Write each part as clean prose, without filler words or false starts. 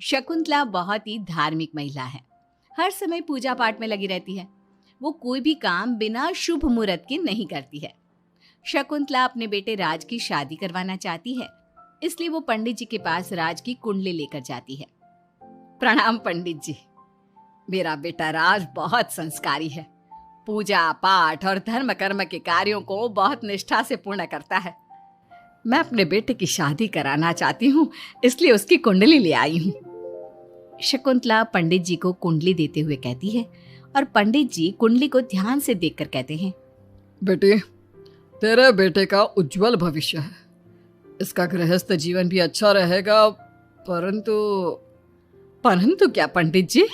शकुंतला बहुत ही धार्मिक महिला है। हर समय पूजा पाठ में लगी रहती है। वो कोई भी काम बिना शुभ मुहूर्त के नहीं करती है। शकुंतला अपने बेटे राज की शादी करवाना चाहती है, इसलिए वो पंडित जी के पास राज की कुंडली लेकर जाती है। प्रणाम पंडित जी, मेरा बेटा राज बहुत संस्कारी है। पूजा पाठ और धर्म कर्म के कार्यों को बहुत निष्ठा से पूर्ण करता है। मैं अपने बेटे की शादी कराना चाहती हूँ, इसलिए उसकी कुंडली ले आई हूँ। शकुंतला पंडित जी को कुंडली देते हुए कहती है और पंडित जी कुंडली को ध्यान से देखकर कहते हैं, बेटी, तेरे बेटे का उज्जवल भविष्य है। इसका गृहस्थ जीवन भी अच्छा रहेगा, परंतु क्या पंडित जी?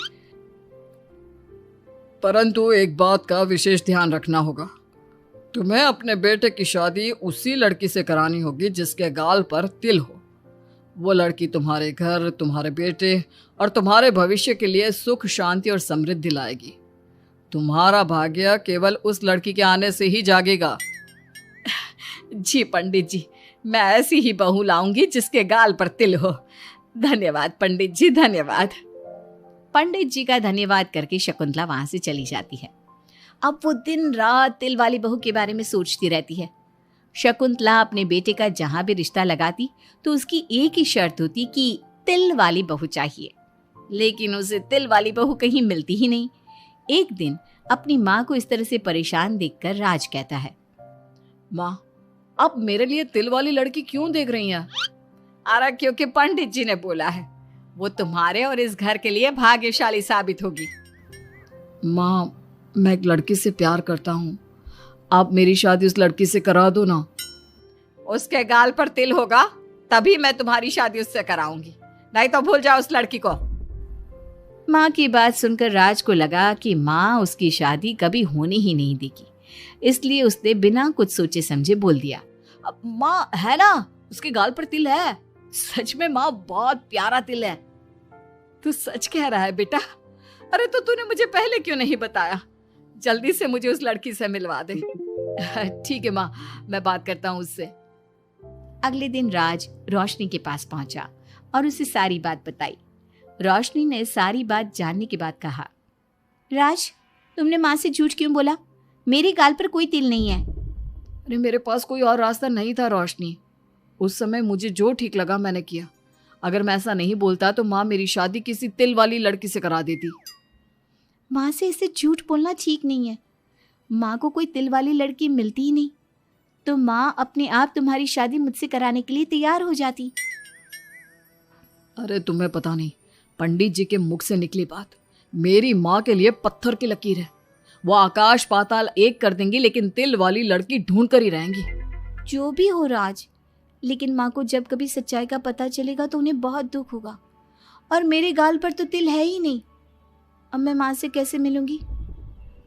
परंतु एक बात का विशेष ध्यान रखना होगा। तुम्हें अपने बेटे की शादी उसी लड़की से करानी होगी जिसके गाल पर तिल हो। वो लड़की तुम्हारे घर, तुम्हारे बेटे और तुम्हारे भविष्य के लिए सुख, शांति और समृद्धि लाएगी। तुम्हारा भाग्य केवल उस लड़की के आने से ही जागेगा। जी पंडित जी, मैं ऐसी ही बहू लाऊंगी जिसके गाल पर तिल हो। धन्यवाद पंडित जी, धन्यवाद। पंडित जी का धन्यवाद करके शकुंतला वहां से चली जाती है। अब वो दिन रात तिल वाली बहू के बारे में सोचती रहती है। शकुंतला अपने बेटे का जहां भी रिश्ता लगाती तो उसकी एक ही शर्त होती कि तिल वाली बहू चाहिए, लेकिन उसे तिल वाली बहू कहीं मिलती ही नहीं। एक दिन अपनी माँ को इस तरह से परेशान देखकर राज कहता है, माँ, आप मेरे लिए तिल वाली लड़की क्यों देख रही हैं? अरे क्योंकि पंडित जी ने बोला है, वो तुम्हारे और इस घर के लिए भाग्यशाली साबित होगी। माँ, मैं एक लड़की से प्यार करता हूँ। आप मेरी शादी उस लड़की से करा दो ना। उसके गाल पर तिल होगा तभी मैं तुम्हारी शादी उससे कराऊंगी, नहीं तो भूल जाओ उस लड़की को। माँ की बात सुनकर राज को लगा कि माँ उसकी शादी कभी होने ही नहीं देगी, इसलिए उसने बिना कुछ सोचे समझे बोल दिया, अब माँ है ना, उसके गाल पर तिल है। सच में माँ, बहुत प्यारा तिल है। तू सच कह रहा है बेटा? अरे तो तूने मुझे पहले क्यों नहीं बताया? जल्दी से मुझे उस लड़की से मिलवा दे। ठीक है माँ, मैं बात करता हूँ उससे। अगले दिन राज रोशनी के पास पहुंचा और उसे सारी बात बताई। रोशनी ने सारी बात जानने के बाद कहा, राज, तुमने माँ से झूठ क्यों बोला? मेरे गाल पर कोई तिल नहीं है। अरे मेरे पास कोई और रास्ता नहीं था रोशनी। उस समय मुझे जो ठीक लगा मैंने किया। अगर मैं ऐसा नहीं बोलता तो माँ मेरी शादी किसी तिल वाली लड़की से करा देती। माँ से इसे झूठ बोलना ठीक नहीं है। माँ को कोई तिल वाली लड़की मिलती ही नहीं, तो माँ अपने आप तुम्हारी शादी मुझसे कराने के लिए तैयार हो जाती। अरे तुम्हें पता नहीं, पंडित जी के मुख से निकली बात मेरी माँ के लिए पत्थर की लकीर है। वो आकाश पाताल एक कर देंगी, लेकिन तिल वाली लड़की ढूंढ कर ही रहेंगी। जो भी हो राज, लेकिन माँ को जब कभी सच्चाई का पता चलेगा तो उन्हें बहुत दुख होगा। और मेरे गाल पर तो तिल है ही नहीं, अब मैं माँ से कैसे मिलूंगी?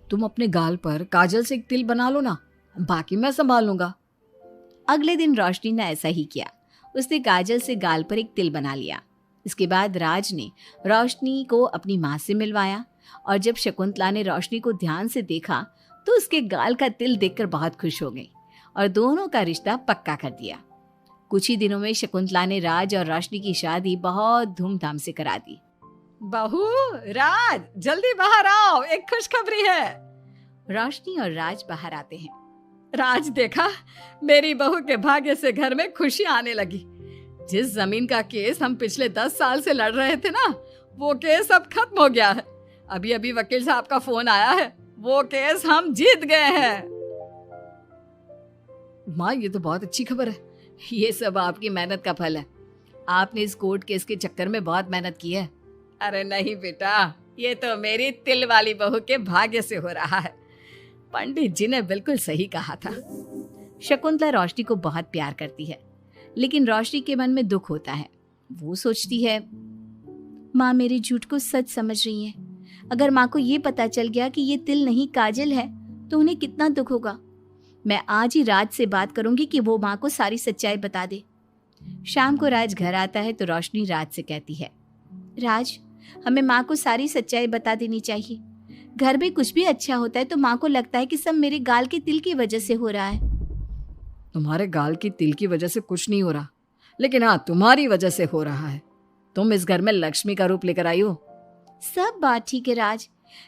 तुम अपने गाल पर काजल से एक तिल बना लो ना, बाकी मैं संभाल लूंगा। अगले दिन रोशनी ने ऐसा ही किया। उसने काजल से गाल पर एक तिल बना लिया। इसके बाद राज ने रोशनी को अपनी माँ से मिलवाया, और जब शकुंतला ने रोशनी को ध्यान से देखा तो उसके गाल का तिल देखकर बहुत खुश हो गई और दोनों का रिश्ता पक्का कर दिया। कुछ ही दिनों में शकुंतला ने राज और रोशनी की शादी बहुत धूमधाम से करा दी। बहू, राज, जल्दी बाहर आओ, एक खुशखबरी है। रोशनी और राज बाहर आते हैं। राज, देखा, मेरी बहू के भाग्य से घर में खुशी आने लगी। जिस जमीन का केस हम पिछले 10 साल से लड़ रहे थे ना, वो केस अब खत्म हो गया है। अभी अभी वकील साहब का फोन आया है, वो केस हम जीत गए हैं। माँ, ये तो बहुत अच्छी खबर है। ये सब आपकी मेहनत का फल है। आपने इस कोर्ट केस के चक्कर में बहुत मेहनत की है। अरे नहीं बेटा, ये तो मेरी तिल वाली बहू के भाग्य से हो रहा है। पंडित जी ने बिल्कुल सही कहा था। शकुंतला रोशनी को बहुत प्यार करती है, लेकिन रोशनी के मन में दुख होता है। वो सोचती है, माँ मेरे झूठ को सच समझ रही है। अगर माँ को ये पता चल गया कि ये तिल नहीं काजल है तो उन्हें कितना दुख होगा। मैं आज ही राज से बात करूंगी कि वो माँ को सारी सच्चाई बता दे। शाम को राज घर आता है तो रोशनी राज से कहती है, राज, हमें माँ को सारी सच्चाई बता देनी चाहिए। घर में कुछ भी अच्छा होता है तो माँ को लगता है कि सब मेरे गाल के तिल की वजह से हो रहा है। तुम्हारे गाल की तिल की वजह से कुछ नहीं हो रहा, लेकिन हाँ, तुम्हारी वजह से हो रहा है। तुम इस घर में लक्ष्मी का रूप लेकर आई हो। सब बात ठीक है राज,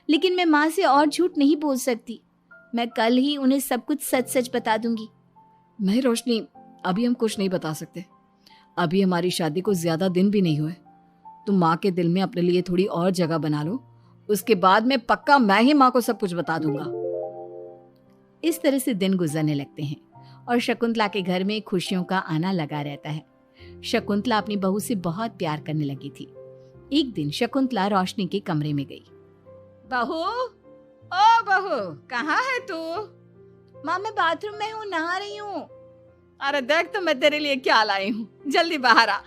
लेकिन मैं माँ से और झूठ नहीं बोल सकती। मैं कल ही उन्हें सब कुछ सच सच बता दूंगी। नहीं रोशनी, अभी हम कुछ नहीं बता सकते। अभी हमारी शादी को ज्यादा दिन भी नहीं हुए। तुम माँ के दिल में अपने लिए थोड़ी और जगह बना लो, उसके बाद में पक्का मैं ही माँ को सब कुछ बता दूंगा। इस तरह से दिन गुजरने लगते हैं और शकुंतला के घर में खुशियों का आना लगा रहता है। शकुंतला अपनी बहू से बहुत प्यार करने लगी थी। एक दिन शकुंतला रोशनी के कमरे में गई। बहू, ओ बहू, कहाँ है तू? माँ मैं बाथरूम में हूँ, नहा रही हूँ। अरे देख तो मैं तेरे लिए क्या लाई हूँ, जल्दी बाहर आ।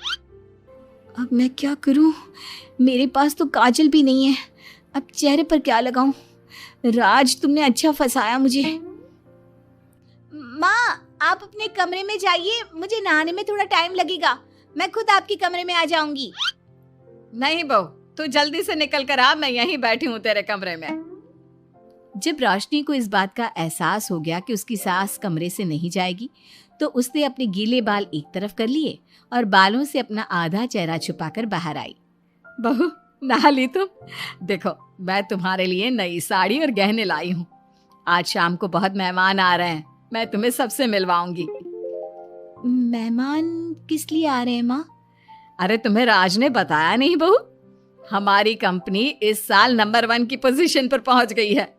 अब मैं क्या करूँ? मेरे पास तो काजल भी नहीं है, अब चेहरे पर क्या लगाऊं? राज तुमने अच्छा फंसाया मुझे। माँ आप अपने कमरे में जाइए, मुझे नहाने में थोड़ा टाइम लगेगा, मैं खुद आपके कमरे में आ जाऊंगी। नहीं बहू, तू जल्दी से निकल कर आ, मैं यहीं बैठी हूँ तेरे कमरे में। जब रोशनी को इस बात का एहसास हो गया कि उसकी सास कमरे से नहीं जाएगी, तो उसने अपने गीले बाल एक तरफ कर लिए और बालों से अपना आधा चेहरा छुपाकर बाहर आई। बहू नहा ली तुम? देखो मैं तुम्हारे लिए नई साड़ी और गहने लाई हूँ। आज शाम को बहुत मेहमान आ रहे हैं, मैं तुम्हें सबसे मिलवाऊंगी। मेहमान किस लिए आ रहे हैं माँ? अरे तुम्हें राज ने बताया नहीं बहू? हमारी कंपनी इस साल नंबर 1 की पोजीशन पर पहुंच गई है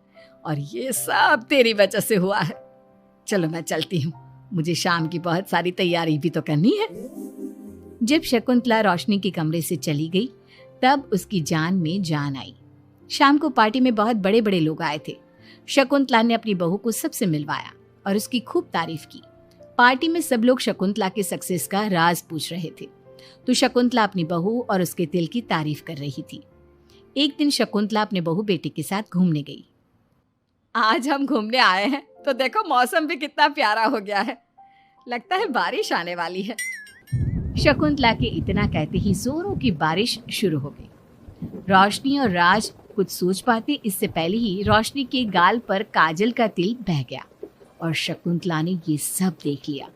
और ये सब तेरी वजह से हुआ है। चलो मैं चलती हूँ, मुझे शाम की बहुत सारी तैयारी भी तो करनी है। जब शकुंतला रोशनी के कमरे से चली गई, तब उसकी जान में जान आई। शाम को पार्टी में बहुत बड़े बड़े लोग आए थे। शकुंतला ने अपनी बहू को सबसे मिलवाया और उसकी खूब तारीफ की। पार्टी में सब लोग शकुंतला के सक्सेस का राज पूछ रहे थे, तो शकुंतला अपनी बहू और उसके दिल की तारीफ कर रही थी। एक दिन शकुंतला अपने बहू बेटे के साथ घूमने गई। आज हम घूमने आए हैं तो देखो मौसम भी कितना प्यारा हो गया है, लगता है बारिश आने वाली है। शकुंतला के इतना कहते ही जोरों की बारिश शुरू हो गई। रोशनी और राज कुछ सोच पाते इससे पहले ही रोशनी के गाल पर काजल का तिल बह गया और शकुंतला ने ये सब देख लिया।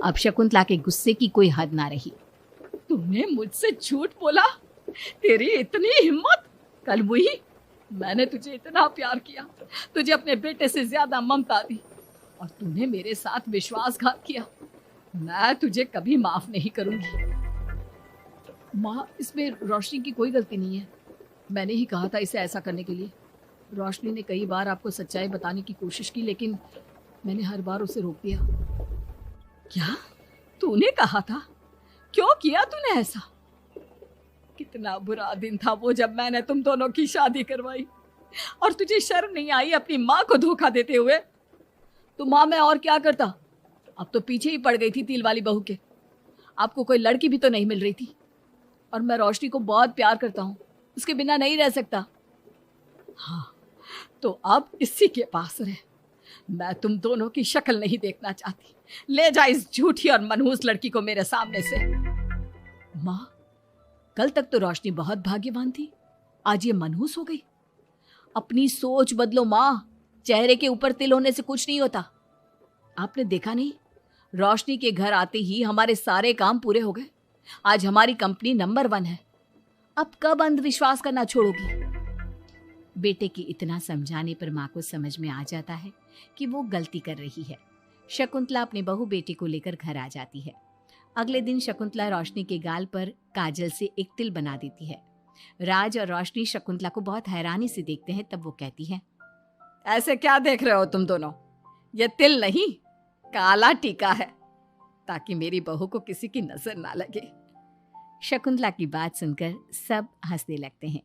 अब शकुंतला के गुस्से की कोई हद ना रही। तूने मुझसे झूठ बोला? तेरी इतनी हिम्मत? कल वही मैंने तुझे इतना प्यार किया, तुझे अपने बेटे से ज्यादा ममता दी और तूने मेरे साथ विश्वासघात किया। मैं तुझे कभी माफ नहीं करूंगी। माँ, इसमें रोशनी की कोई गलती नहीं है। मैंने ही कहा था इसे ऐसा करने के लिए। रोशनी ने कई बार आपको सच्चाई बताने की कोशिश की, लेकिन मैंने हर बार उसे रोक दिया। क्या तूने कहा था? क्यों किया तूने ऐसा? कितना बुरा दिन था वो जब मैंने तुम दोनों की शादी करवाई और तुझे शर्म नहीं आई अपनी माँ को धोखा देते हुए? तो माँ मैं और क्या करता? अब तो पीछे ही पड़ गई थी तिल वाली बहू के। आपको कोई लड़की भी तो नहीं मिल रही थी और मैं रोशनी को बहुत प्यार करता हूँ, उसके बिना नहीं रह सकता। हाँ तो अब इसी के पास रहे, मैं तुम दोनों की शक्ल नहीं देखना चाहती। ले जा इस झूठी और मनहूस लड़की को मेरे सामने से। माँ, कल तक तो रोशनी बहुत भाग्यवान थी, आज ये मनहूस हो गई। अपनी सोच बदलो माँ, चेहरे के ऊपर तिल होने से कुछ नहीं होता। आपने देखा नहीं, रोशनी के घर आते ही हमारे सारे काम पूरे हो गए। आज हमारी कंपनी नंबर 1 है। अब कब अंधविश्वास करना छोड़ोगी? बेटे की इतना समझाने पर माँ को समझ में आ जाता है कि वो गलती कर रही है। शकुंतला अपने बहू बेटे को लेकर घर आ जाती है। अगले दिन शकुंतला रोशनी के गाल पर काजल से एक तिल बना देती है। राज और रोशनी शकुंतला को बहुत हैरानी से देखते हैं। तब वो कहती है, ऐसे क्या देख रहे हो तुम दोनों? ये तिल नहीं, काला टीका है, ताकि मेरी बहू को किसी की नजर ना लगे। शकुंतला की बात सुनकर सब हंसने लगते हैं।